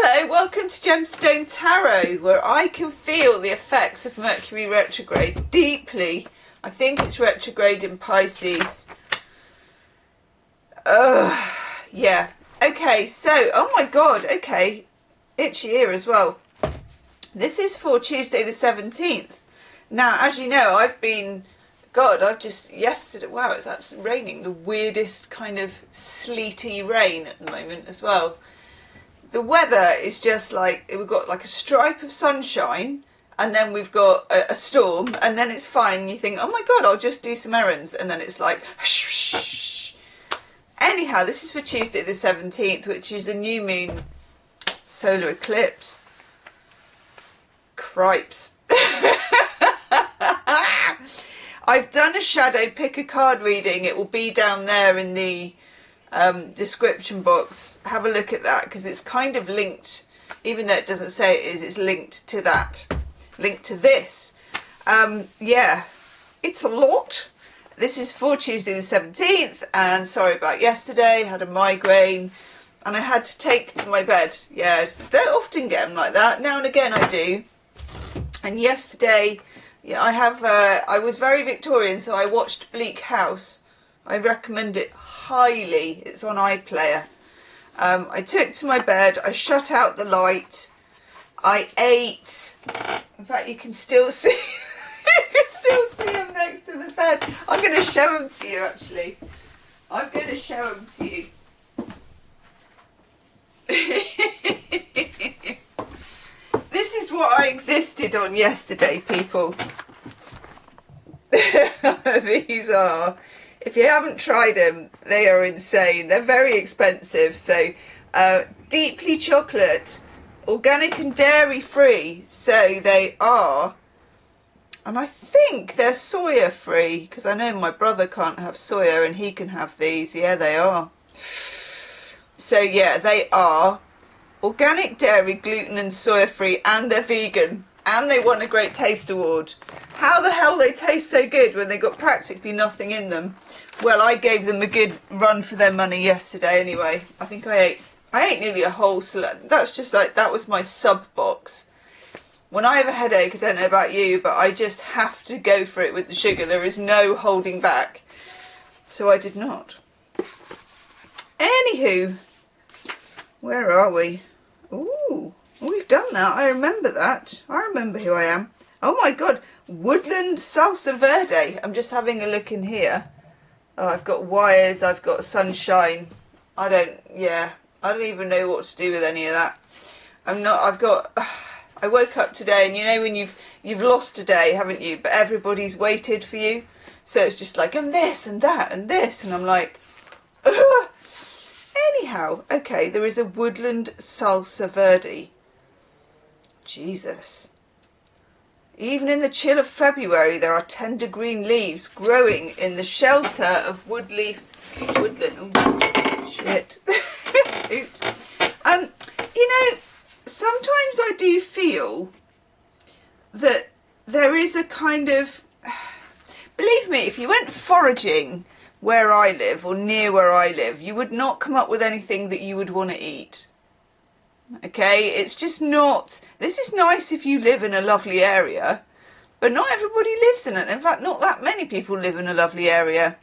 Hello, welcome to Gemstone Tarot, where I can feel the effects of Mercury retrograde deeply. I think it's retrograde in Pisces. Yeah. Okay, so, oh my god, okay. Itchy ear as well. This is for Tuesday the 17th. Now, as you know, yesterday, wow, it's absolutely raining. The weirdest kind of sleety rain at the moment as well. The weather is just like, we've got like a stripe of sunshine, and then we've got a storm, and then it's fine. You think, oh my god, I'll just do some errands, and then it's like, shh. Anyhow, this is for Tuesday the 17th, which is a new moon solar eclipse. Cripes. I've done a shadow pick a card reading. It will be down there in the description box. Have a look at that, because it's kind of linked, even though it doesn't say it is, it's linked to that, linked to this. Yeah, it's a lot. This is for Tuesday the 17th, and sorry about yesterday. I had a migraine and I had to take to my bed. Yeah, don't often get them like that. Now and again I do. And yesterday, yeah, I was very Victorian, so I watched Bleak House. I recommend it highly. It's on iPlayer. I took to my bed, I shut out the light, I ate. In fact, you can still see you can still see them next to the bed. I'm going to show them to you, actually. I'm going to show them to you. This is what I existed on yesterday, people. These are, if you haven't tried them, they are insane. They're very expensive. So deeply chocolate, organic and dairy free. So they are, and I think they're soya free, because I know my brother can't have soya and he can have these. Yeah, they are. So yeah, they are organic, dairy, gluten and soya free, and they're vegan, and they won a Great Taste Award. How the hell they taste so good when they got practically nothing in them? Well, I gave them a good run for their money yesterday anyway. I think I ate nearly a whole salad. That's just like, that was my sub box. When I have a headache, I don't know about you, but I just have to go for it with the sugar. There is no holding back. So I did not. Anywho, where are we? Ooh, we've done that. I remember that. I remember who I am. Oh my god, Woodland Salsa Verde. I'm just having a look in here. Oh, I've got wires, I've got sunshine. I don't even know what to do with any of that. I woke up today, and you know when you've lost a day, haven't you? But everybody's waited for you. So it's just like, and this and that and this, and I'm like, ugh. Anyhow, okay, there is a Woodland Salsa Verde. Jesus. Even in the chill of February, there are tender green leaves growing in the shelter of woodland. Oh, shit. Oops. You know, sometimes I do feel that there is a kind of, believe me, if you went foraging where I live or near where I live, you would not come up with anything that you would want to eat. Okay, it's just not, this is nice if you live in a lovely area, but not everybody lives in it. In fact, not that many people live in a lovely area.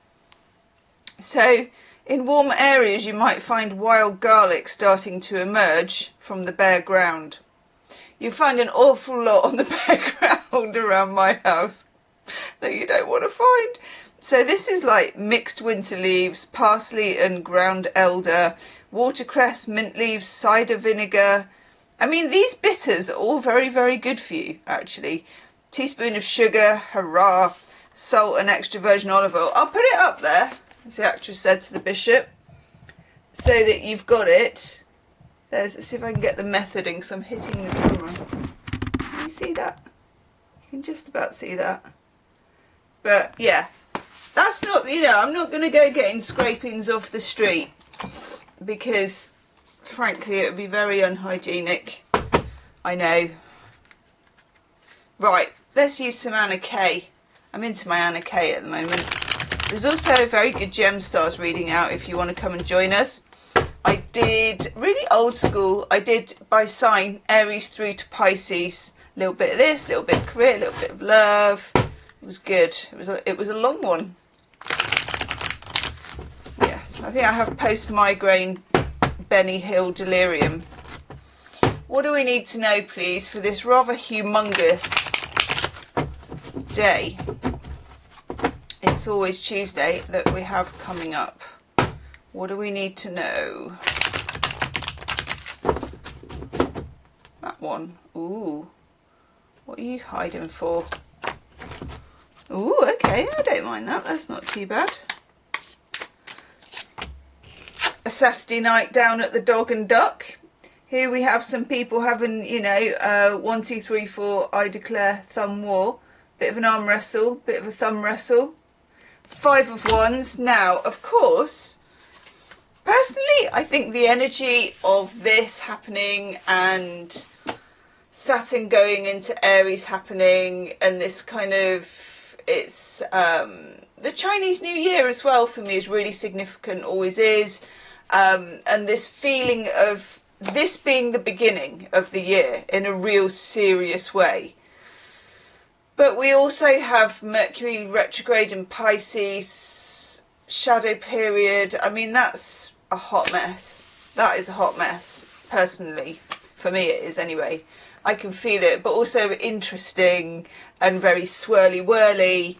So in warm areas you might find wild garlic starting to emerge from the bare ground. You find an awful lot on the bare ground around my house that you don't want to find. So this is like mixed winter leaves, parsley and ground elder, watercress, mint leaves, cider vinegar. I mean, these bitters are all very, very good for you, actually. Teaspoon of sugar, hurrah, salt and extra virgin olive oil. I'll put it up there, as the actress said to the bishop, so that you've got it. Let's see if I can get the method in, because I'm hitting the camera. Can you see that? You can just about see that. But yeah. That's not, you know, I'm not going to go getting scrapings off the street, because frankly it would be very unhygienic. I know. Right, let's use some Anna Kay. I'm into my Anna Kay at the moment. There's also a very good Gem Stars reading out if you want to come and join us. I did really old school. I did by sign, Aries through to Pisces. A little bit of this, a little bit of career, a little bit of love. It was good. It was a long one. Yes, I think I have post-migraine Benny Hill delirium. What do we need to know, please, for this rather humongous day? It's always Tuesday that we have coming up. What do we need to know? That one. Ooh. What are you hiding for? Ooh, okay. I don't mind that. That's not too bad. A Saturday night down at the Dog and Duck. Here we have some people having, you know, 1, 2, 3, 4, I declare, thumb war. Bit of an arm wrestle, bit of a thumb wrestle. 5 of Wands. Now, of course, personally, I think the energy of this happening and Saturn going into Aries happening and this kind of, it's the Chinese New Year as well for me is really significant, always is. And this feeling of this being the beginning of the year in a real serious way. But we also have Mercury retrograde in Pisces, shadow period. I mean, that's a hot mess. That is a hot mess, personally. For me it is anyway. I can feel it, but also interesting and very swirly-whirly.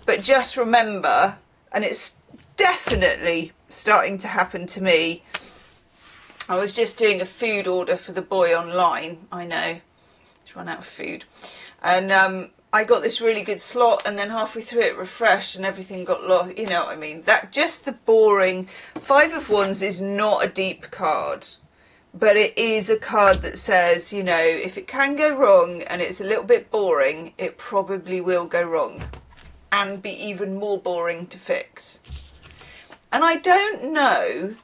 But just remember, and it's definitely starting to happen to me, I was just doing a food order for the boy online. I know, he's run out of food. And I got this really good slot, and then halfway through it refreshed and everything got lost. You know what I mean? That just the boring. 5 of Wands is not a deep card, but it is a card that says, you know, if it can go wrong and it's a little bit boring, it probably will go wrong and be even more boring to fix. And I don't know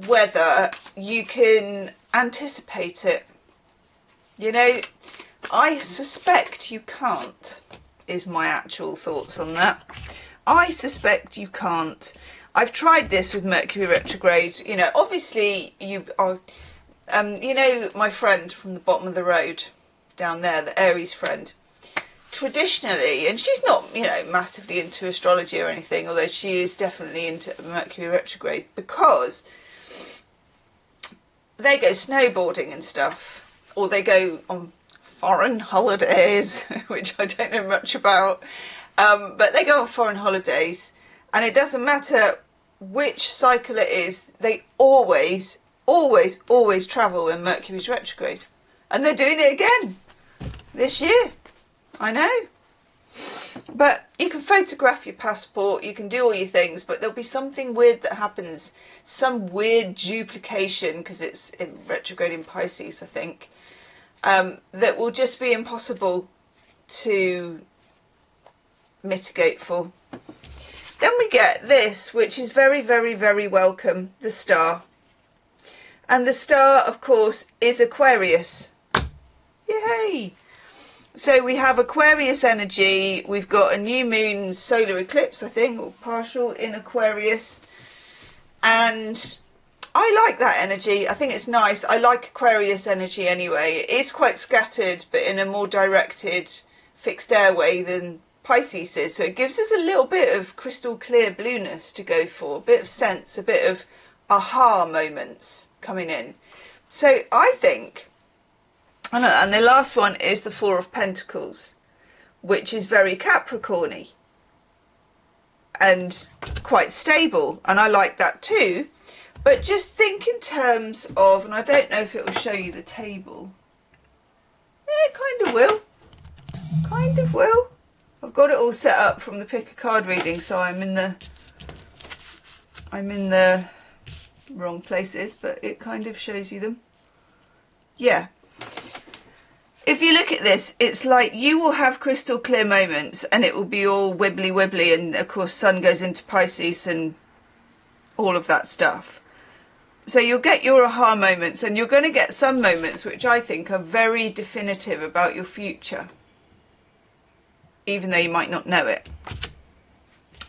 whether you can anticipate it. You know, I suspect you can't, is my actual thoughts on that. I suspect you can't. I've tried this with Mercury retrograde. You know, obviously you are, you know, my friend from the bottom of the road down there, the Aries friend, traditionally, and she's not, you know, massively into astrology or anything, although she is definitely into Mercury retrograde, because they go snowboarding and stuff, or they go on foreign holidays, which I don't know much about, but they go on foreign holidays, and it doesn't matter which cycle it is, they always travel when Mercury's retrograde. And they're doing it again this year. I know. But you can photograph your passport, you can do all your things, but there'll be something weird that happens, some weird duplication, because it's in retrograde in Pisces, I think, that will just be impossible to mitigate for. Then we get this, which is very, very, very welcome, the star. And the star, of course, is Aquarius. Yay! So we have Aquarius energy. We've got a new moon solar eclipse, I think, or partial in Aquarius. And I like that energy. I think it's nice. I like Aquarius energy anyway. It is quite scattered, but in a more directed, fixed air way than Pisces is. So it gives us a little bit of crystal clear blueness to go for, a bit of sense, a bit of aha moments coming in. So I think, and the last one is the 4 of Pentacles, which is very Capricorn-y and quite stable, and I like that too. But just think in terms of, and I don't know if it will show you the table. Yeah, it kind of will. Kind of will. I've got it all set up from the pick a card reading, so I'm in the wrong places, but it kind of shows you them. Yeah. If you look at this, it's like you will have crystal clear moments and it will be all wibbly wibbly, and of course Sun goes into Pisces and all of that stuff. So you'll get your aha moments, and you're going to get some moments which I think are very definitive about your future, even though you might not know it.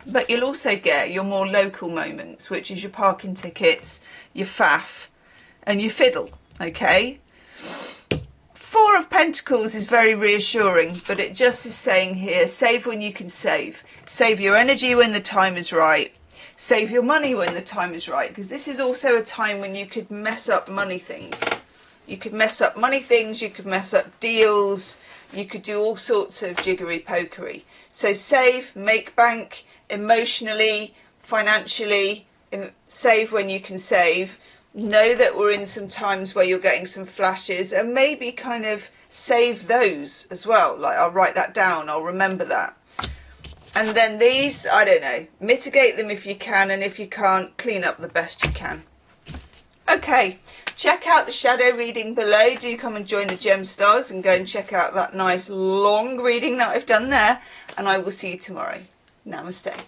But you'll also get your more local moments, which is your parking tickets, your faff and your fiddle, okay? Four of Pentacles is very reassuring, but it just is saying here, save when you can save. Save your energy when the time is right. Save your money when the time is right, because this is also a time when you could mess up money things. You could mess up money things, you could mess up deals, you could do all sorts of jiggery-pokery. So save, make bank, emotionally, financially, save when you can save. Know that we're in some times where you're getting some flashes, and maybe kind of save those as well. Like, I'll write that down, I'll remember that. And then these, I don't know, mitigate them if you can, and if you can't, clean up the best you can. Okay, check out the shadow reading below. Do come and join the Gemstars and go and check out that nice long reading that I've done there. And I will see you tomorrow. Namaste.